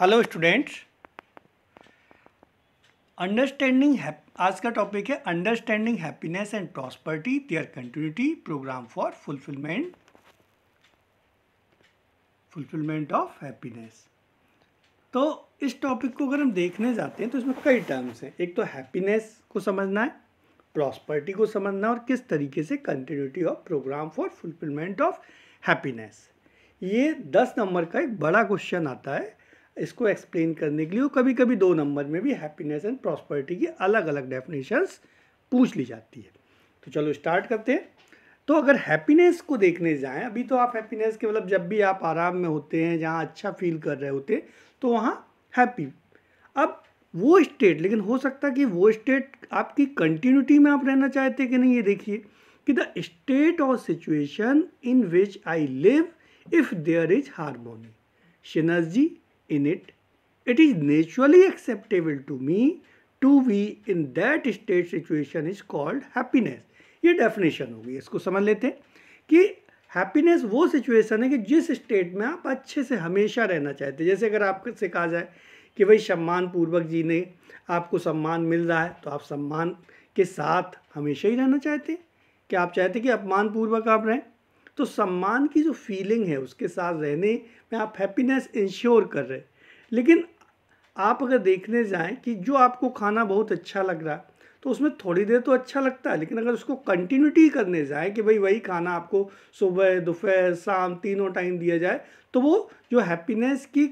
Hello students. आज का topic है understanding happiness and prosperity, their continuity, programme for fulfilment of happiness. तो इस टॉपिक को अगर हम देखने जाते हैं तो इसमें कई टर्म्स हैं। एक तो हैप्पीनेस को समझना है, प्रॉस्पेरिटी को समझना है और किस तरीके से continuity of programme for fulfilment of happiness. ये 10 नंबर का एक बड़ा क्वेश्चन आता है इसको एक्सप्लेन करने के लिए। कभी कभी 2 नंबर में भी हैप्पीनेस एंड प्रॉस्पेरिटी की अलग अलग डेफिनेशंस पूछ ली जाती है। तो चलो स्टार्ट करते हैं। तो अगर हैप्पीनेस को देखने जाएं, अभी तो आप हैप्पीनेस के मतलब जब भी आप आराम में होते हैं, जहाँ अच्छा फील कर रहे होते हैं, तो वहाँ हैप्पी। अब वो स्टेट, लेकिन हो सकता है कि वो स्टेट आपकी कंटिन्यूटी में आप रहना चाहते हैं कि नहीं। ये देखिए कि द स्टेट और situation in which I live if there is harmony, synergy in it is naturally acceptable to me to be in that state situation is called happiness। ये डेफिनेशन होगी, इसको समझ लेते हैं कि हैप्पीनेस वो सिचुएशन है कि जिस स्टेट में आप अच्छे से हमेशा रहना चाहते हैं। जैसे अगर आपसे कहा जाए कि भाई सम्मान पूर्वक जीने, आपको सम्मान मिल रहा है तो आप सम्मान के साथ हमेशा ही रहना चाहते हैं। क्या आप चाहते हैं कि अपमान पूर्वक आप रहें? तो सम्मान की जो फीलिंग है उसके साथ रहने में आप हैप्पीनेस इंश्योर कर रहे हैं। लेकिन आप अगर देखने जाएं कि जो आपको खाना बहुत अच्छा लग रहा है तो उसमें थोड़ी देर तो अच्छा लगता है, लेकिन अगर उसको कंटिन्यूटी करने जाए कि भाई वही खाना आपको सुबह दोपहर शाम तीनों टाइम दिया जाए, तो वो जो हैप्पीनेस की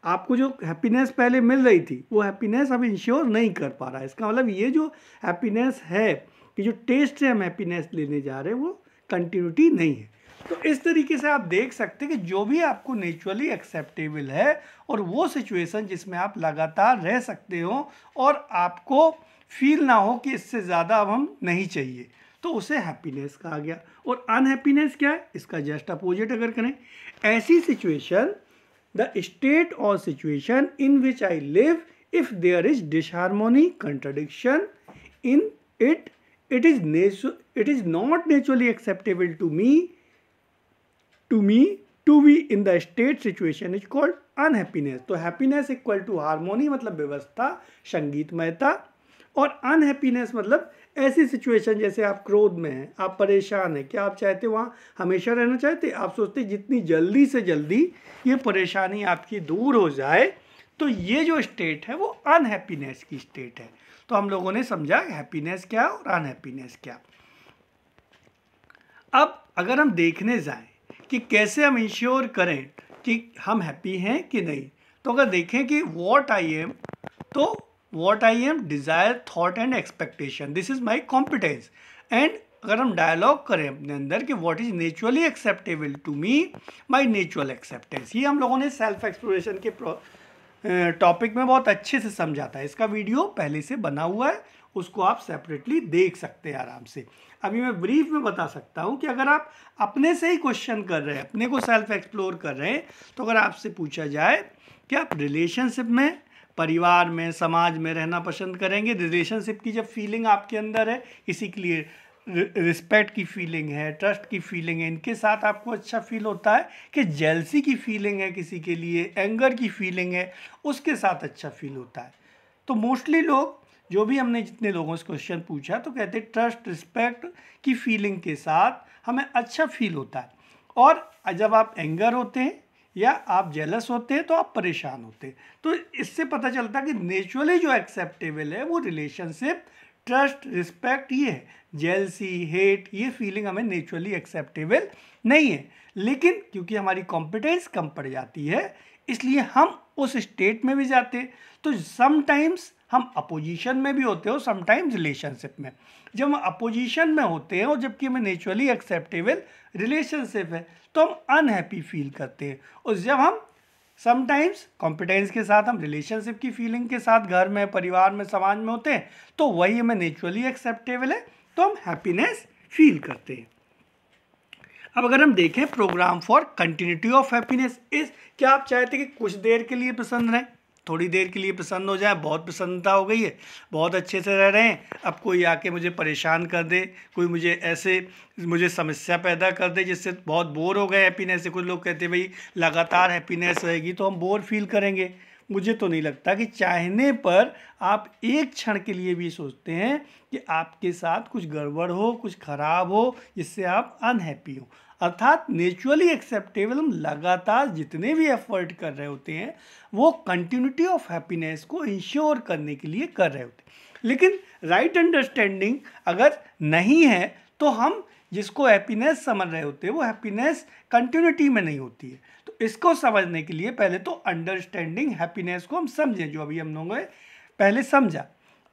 आपको जो हैप्पीनेस पहले मिल रही थी वो हैप्पीनेस अब इंश्योर नहीं कर पा रहा है। इसका मतलब ये जो हैप्पीनेस है कि जो टेस्ट से हम हैप्पीनेस लेने जा रहे हैं वो कंटिन्यूटी नहीं है। तो इस तरीके से आप देख सकते हैं कि जो भी आपको नेचुरली एक्सेप्टेबल है और वो सिचुएशन जिसमें आप लगातार रह सकते हो और आपको फील ना हो कि इससे ज़्यादा अब हम नहीं चाहिए, तो उसे हैप्पीनेस कहा गया। और अनहैप्पीनेस क्या है? इसका जस्ट अपोजिट अगर करें, ऐसी सिचुएशन द स्टेट और situation in which I live if there is disharmony, contradiction in it, it is not naturally acceptable to me to be in the state situation is called unhappiness। तो happiness equal to harmony मतलब व्यवस्था, संगीतमयता, और unhappiness मतलब ऐसी situation जैसे आप क्रोध में हैं, आप परेशान हैं। क्या आप चाहते वहाँ हमेशा रहना चाहते? आप सोचते जितनी जल्दी से जल्दी ये परेशानी आपकी दूर हो जाए। तो ये जो स्टेट है वो अनहैप्पीनेस की स्टेट है। तो हम लोगों ने समझा हैप्पीनेस क्या और अनहैप्पीनेस क्या। अब अगर हम देखने जाएं कि कैसे हम इंश्योर करें कि हम हैप्पी हैं कि नहीं, तो अगर देखें कि व्हाट आई एम, तो what I am desire, thought and expectation, this is my competence. And अगर हम डायलॉग करें अपने अंदर कि what is naturally acceptable to me, my natural acceptance. ये हम लोगों ने सेल्फ एक्सप्लोरेशन के टॉपिक में बहुत अच्छे से समझा था। इसका वीडियो पहले से बना हुआ है, उसको आप सेपरेटली देख सकते हैं आराम से। अभी मैं ब्रीफ में बता सकता हूं कि अगर आप अपने से ही क्वेश्चन कर रहे हैं, अपने को सेल्फ एक्सप्लोर कर रहे हैं, तो अगर आपसे पूछा जाए कि आप रिलेशनशिप में, परिवार में, समाज में रहना पसंद करेंगे, रिलेशनशिप की जब फीलिंग आपके अंदर है, किसी के लिए रिस्पेक्ट की फीलिंग है, ट्रस्ट की फीलिंग है, इनके साथ आपको अच्छा फील होता है, कि जेलसी की फीलिंग है किसी के लिए, एंगर की फीलिंग है, उसके साथ अच्छा फील होता है। तो मोस्टली लोग, जो भी हमने जितने लोगों से क्वेश्चन पूछा, तो कहते हैं ट्रस्ट रिस्पेक्ट की फीलिंग के साथ हमें अच्छा फील होता है। और जब आप एंगर होते हैं या आप जेलस होते हैं तो आप परेशान होते हैं। तो इससे पता चलता है कि नेचुरली जो एक्सेप्टेबल है वो रिलेशनशिप, ट्रस्ट, रिस्पेक्ट, ये है। जेलसी, हेट, ये फीलिंग हमें नेचुरली एक्सेप्टेबल नहीं है। लेकिन क्योंकि हमारी कॉम्पिटेंस कम पड़ जाती है, इसलिए हम उस स्टेट में भी जाते हैं। तो समटाइम्स हम अपोजिशन में भी होते हो, समटाइम्स रिलेशनशिप में। जब हम अपोजिशन में होते हैं और जबकि हमें नेचुरली एक्सेप्टेबल रिलेशनशिप है, तो हम अनहैप्पी फील करते हैं। और जब हम समटाइम्स कॉम्पिटेंस के साथ, हम रिलेशनशिप की फीलिंग के साथ घर में, परिवार में, समाज में होते हैं, तो वही हमें नेचुरली एक्सेप्टेबल है, तो हम हैप्पीनेस फील करते हैं। अब अगर हम देखें programme for continuity of happiness is, क्या आप चाहते हैं कि कुछ देर के लिए पसंद रहें? थोड़ी देर के लिए प्रसन्न हो जाए, बहुत प्रसन्नता हो गई है, बहुत अच्छे से रह रहे हैं, अब कोई आके मुझे परेशान कर दे, कोई मुझे समस्या पैदा कर दे जिससे बहुत बोर हो गए हैप्पीनेस से। कुछ लोग कहते हैं भाई लगातार हैप्पीनेस रहेगी तो हम बोर फील करेंगे। मुझे तो नहीं लगता कि चाहने पर आप एक क्षण के लिए भी सोचते हैं कि आपके साथ कुछ गड़बड़ हो, कुछ खराब हो जिससे आप अनहैप्पी हो। अर्थात नेचुरली एक्सेप्टेबल, हम लगातार जितने भी एफर्ट कर रहे होते हैं वो कंटिन्यूटी ऑफ हैप्पीनेस को इंश्योर करने के लिए कर रहे होते हैं। लेकिन राइट अंडरस्टैंडिंग अगर नहीं है तो हम जिसको हैप्पीनेस समझ रहे होते हैं वो हैप्पीनेस कंटिन्यूटी में नहीं होती है। तो इसको समझने के लिए पहले तो अंडरस्टैंडिंग हैप्पीनेस को हम समझें, जो अभी हम लोगों ने पहले समझा।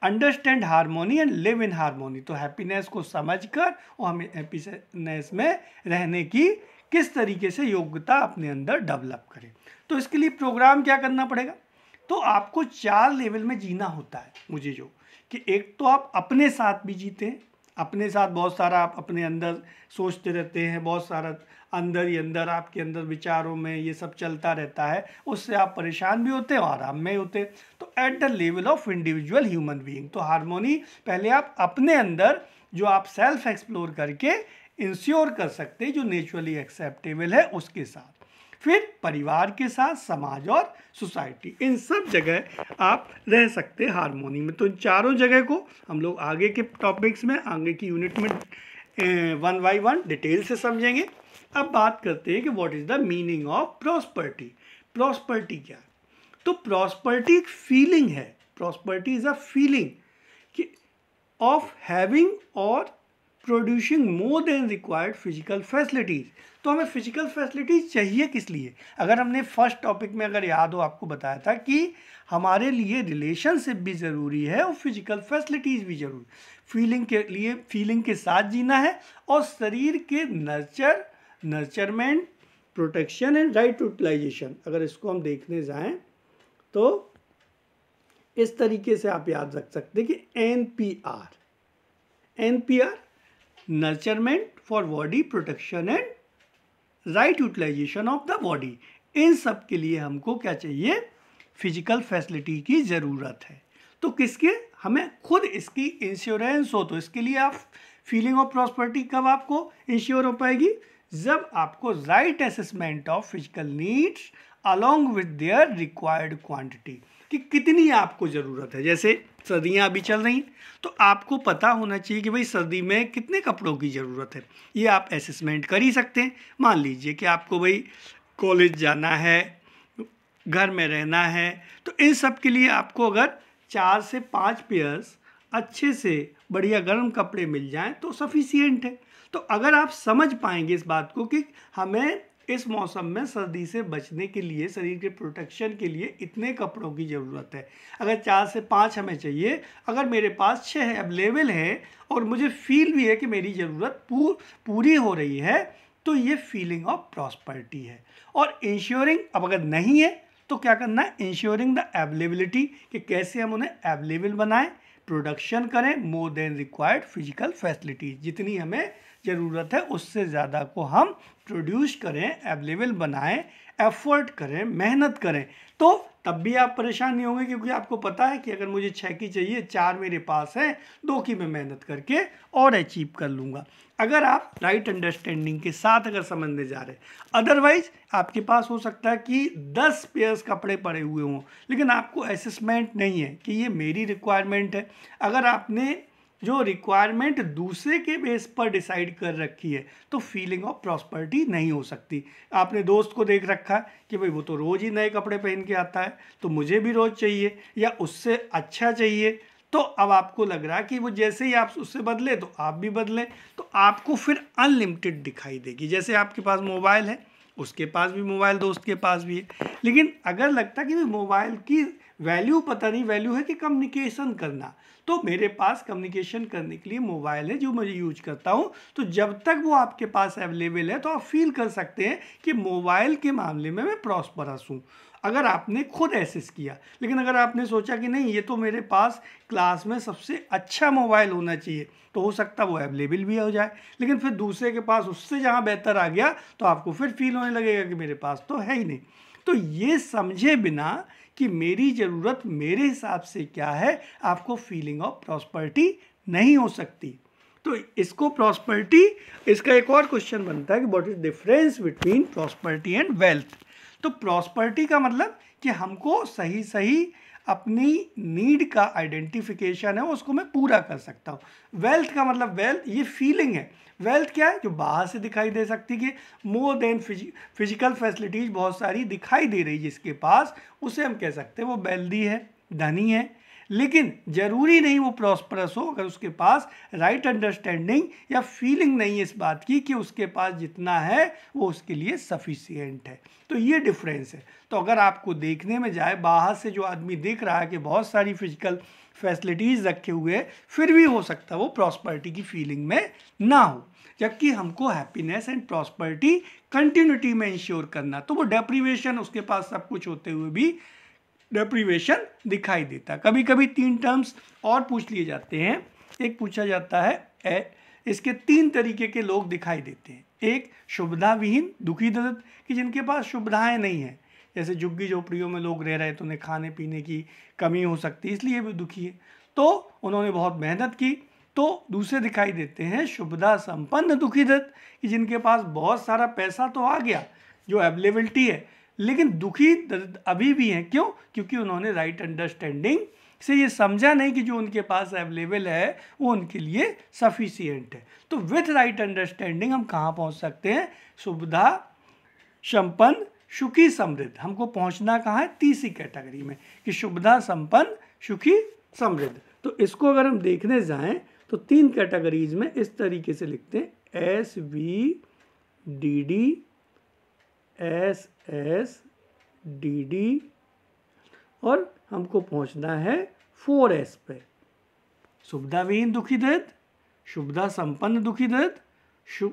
Understand harmony and live in harmony, तो हैप्पीनेस को समझकर और हमें हैप्पीनेस में रहने की किस तरीके से योग्यता अपने अंदर डेवलप करें। तो इसके लिए प्रोग्राम क्या करना पड़ेगा, तो आपको 4 लेवल में जीना होता है। मुझे जो कि एक तो आप अपने साथ भी जीते हैं, अपने साथ बहुत सारा आप अपने अंदर सोचते रहते हैं, बहुत सारा अंदर ही अंदर आपके अंदर विचारों में ये सब चलता रहता है, उससे आप परेशान भी होते हैं और आराम में होते हैं। तो at the level of individual human being, तो हार्मोनी पहले आप अपने अंदर जो आप सेल्फ एक्सप्लोर करके इंश्योर कर सकते हैं जो नेचुरली एक्सेप्टेबल है उसके साथ, फिर परिवार के साथ, समाज और सोसाइटी, इन सब जगह आप रह सकते हैं हार्मोनी में। तो इन चारों जगह को हम लोग आगे के टॉपिक्स में, आगे की यूनिट में 1 बाय 1 डिटेल से समझेंगे। अब बात करते हैं कि what is the meaning of prosperity. Prosperity क्या है, तो प्रॉस्पर्टी एक फीलिंग है। Prosperity is a feeling of having और producing more than required physical facilities. तो हमें फिजिकल फैसिलिटीज़ चाहिए किस लिए, अगर हमने फर्स्ट टॉपिक में अगर याद हो आपको बताया था कि हमारे लिए रिलेशनशिप भी ज़रूरी है और फिजिकल फैसिलिटीज़ भी ज़रूरी। फीलिंग के लिए फीलिंग के साथ जीना है और शरीर के नर्चरमेंट, प्रोटेक्शन एंड राइट यूटिलाइजेशन, अगर इसको हम देखने जाएं तो इस तरीके से आप याद रख सकते हैं कि NPR nurturement for body protection and right utilization of the body, इन सब के लिए हमको क्या चाहिए, फिजिकल फैसिलिटी की ज़रूरत है। तो किसके, हमें खुद इसकी इंश्योरेंस हो। तो इसके लिए आप फीलिंग ऑफ प्रॉस्पर्टी कब आपको इंश्योर हो पाएगी, जब आपको right assessment of physical needs along with their required quantity, कि कितनी आपको ज़रूरत है। जैसे सर्दियाँ अभी चल रही हैं तो आपको पता होना चाहिए कि भाई सर्दी में कितने कपड़ों की ज़रूरत है, ये आप असेसमेंट कर ही सकते हैं। मान लीजिए कि आपको भाई कॉलेज जाना है, घर में रहना है, तो इन सब के लिए आपको अगर 4 से 5 पेयर्स अच्छे से बढ़िया गर्म कपड़े मिल जाएं तो सफिशिएंट है। तो अगर आप समझ पाएंगे इस बात को कि हमें इस मौसम में सर्दी से बचने के लिए, शरीर के प्रोटेक्शन के लिए इतने कपड़ों की ज़रूरत है, अगर 4 से 5 हमें चाहिए, अगर मेरे पास 6 अवेलेबल है और मुझे फील भी है कि मेरी ज़रूरत पूरी हो रही है, तो ये फीलिंग ऑफ प्रॉस्पर्टी है। और इंश्योरिंग, अब अगर नहीं है तो क्या करना है, इंश्योरिंग द अवेलेबिलिटी, कि कैसे हम उन्हें अवेलेबल बनाएं, प्रोडक्शन करें मोर देन रिक्वायर्ड फिजिकल फैसिलिटीज, जितनी हमें ज़रूरत है उससे ज़्यादा को हम प्रोड्यूस करें, अवेलेबल बनाएं, एफर्ट करें, मेहनत करें। तो तब भी आप परेशान नहीं होंगे क्योंकि आपको पता है कि अगर मुझे 6 की चाहिए, 4 मेरे पास है, 2 की मैं मेहनत करके और अचीव कर लूँगा, अगर आप राइट अंडरस्टैंडिंग के साथ अगर समझने जा रहे हैं। अदरवाइज आपके पास हो सकता है कि 10 पेयर्स कपड़े पड़े हुए हों, लेकिन आपको असेसमेंट नहीं है कि ये मेरी रिक्वायरमेंट है। अगर आपने जो रिक्वायरमेंट दूसरे के बेस पर डिसाइड कर रखी है तो फीलिंग ऑफ प्रॉस्पर्टी नहीं हो सकती। आपने दोस्त को देख रखा है कि भाई वो तो रोज़ ही नए कपड़े पहन के आता है, तो मुझे भी रोज़ चाहिए या उससे अच्छा चाहिए, तो अब आपको लग रहा है कि वो जैसे ही आप उससे बदले तो आप भी बदलें, तो आपको फिर अनलिमिटेड दिखाई देगी। जैसे आपके पास मोबाइल है, उसके पास भी मोबाइल, दोस्त के पास भी है, लेकिन अगर लगता कि मोबाइल की वैल्यू पता नहीं, वैल्यू है कि कम्युनिकेशन करना, तो मेरे पास कम्युनिकेशन करने के लिए मोबाइल है जो मुझे यूज करता हूँ, तो जब तक वो आपके पास अवेलेबल है तो आप फील कर सकते हैं कि मोबाइल के मामले में मैं प्रॉस्परस हूँ, अगर आपने खुद एसेस किया। लेकिन अगर आपने सोचा कि नहीं, ये तो मेरे पास क्लास में सबसे अच्छा मोबाइल होना चाहिए, तो हो सकता है वो अवेलेबल भी हो जाए, लेकिन फिर दूसरे के पास उससे जहाँ बेहतर आ गया तो आपको फिर फील होने लगेगा कि मेरे पास तो है ही नहीं। तो ये समझे बिना कि मेरी ज़रूरत मेरे हिसाब से क्या है, आपको फीलिंग ऑफ प्रॉस्पेरिटी नहीं हो सकती। तो इसको प्रॉस्पेरिटी, इसका एक और क्वेश्चन बनता है कि what is difference between prosperity and wealth. तो प्रॉस्पेरिटी का मतलब कि हमको सही सही अपनी नीड का आइडेंटिफिकेशन है, उसको मैं पूरा कर सकता हूँ। वेल्थ का मतलब, वेल्थ ये फीलिंग है। वेल्थ क्या है, जो बाहर से दिखाई दे सकती है, मोर देन फिजिकल फैसिलिटीज बहुत सारी दिखाई दे रही जिसके पास, उसे हम कह सकते हैं वो वेल्दी है, धनी है। लेकिन जरूरी नहीं वो प्रॉस्परस हो अगर उसके पास राइट अंडरस्टैंडिंग या फीलिंग नहीं है इस बात की कि उसके पास जितना है वो उसके लिए सफिशिएंट है। तो ये डिफरेंस है। तो अगर आपको देखने में जाए, बाहर से जो आदमी देख रहा है कि बहुत सारी फिजिकल फैसिलिटीज़ रखे हुए हैं, फिर भी हो सकता है वो प्रॉस्पेरिटी की फीलिंग में ना हो, जबकि हमको हैप्पीनेस एंड प्रॉस्पेरिटी कंटिन्यूटी में इंश्योर करना। तो वो डेप्रीवेशन, उसके पास सब कुछ होते हुए भी डेप्रीवेशन दिखाई देता। कभी कभी 3 टर्म्स और पूछ लिए जाते हैं। एक पूछा जाता है, इसके 3 तरीके के लोग दिखाई देते हैं। एक शुभदा विहीन दुखी दरिद्र, कि जिनके पास शुभदाएँ नहीं हैं, जैसे झुग्गी झोपड़ियों में लोग रह रहे तो उन्हें खाने पीने की कमी हो सकती है, इसलिए भी दुखी है, तो उन्होंने बहुत मेहनत की। तो दूसरे दिखाई देते हैं शुभदा संपन्न दुखी दरिद्र, कि जिनके पास बहुत सारा पैसा तो आ गया, जो अवेलेबिलिटी है, लेकिन दुखी अभी भी हैं। क्यों? क्योंकि उन्होंने राइट अंडरस्टैंडिंग से ये समझा नहीं कि जो उनके पास अवेलेबल है वो उनके लिए सफिशिएंट है। तो विथ राइट अंडरस्टैंडिंग हम कहाँ पहुँच सकते हैं? सुविधा संपन्न सुखी समृद्ध। हमको पहुँचना कहाँ है? तीसरी कैटेगरी में, कि सुविधा संपन्न सुखी समृद्ध। तो इसको अगर हम देखने जाएं तो 3 कैटेगरीज में इस तरीके से लिखते हैं, SVDD, SSDD, और हमको पहुंचना है 4S पे, सुविधा विहीन दुखी दरिद्र, सुविधा संपन्न दुखी दरिद्र,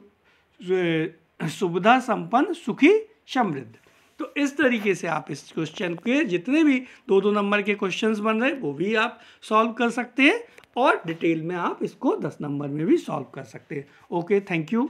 सुविधा संपन्न सुखी समृद्ध। तो इस तरीके से आप इस क्वेश्चन के जितने भी 2-2 नंबर के क्वेश्चंस बन रहे हैं वो भी आप सॉल्व कर सकते हैं, और डिटेल में आप इसको 10 नंबर में भी सॉल्व कर सकते हैं। Okay, thank you.